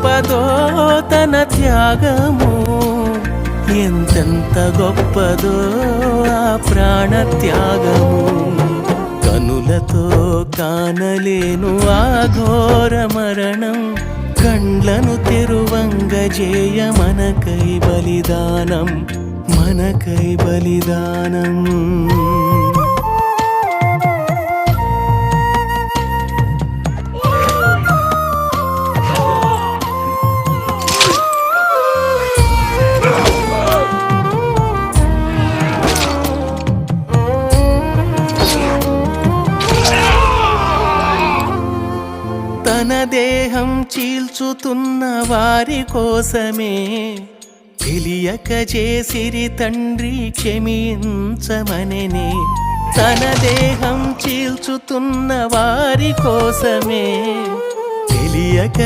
గొప్పదో తన త్యాగము, ఎంతెంత గొప్పదో ఆ ప్రాణ త్యాగము. కనులతో కానలేను ఆ ఘోర మరణం, కండ్లను తెరువంగజేయ మనకై బలిదానం, మనకై బలిదానం. తన దేహం చీల్చుతున్న వారి కోసమే తెలియక చేసిరి తండ్రి క్షమించమనెనే. తన దేహం చీల్చుతున్న వారి కోసమే తెలియక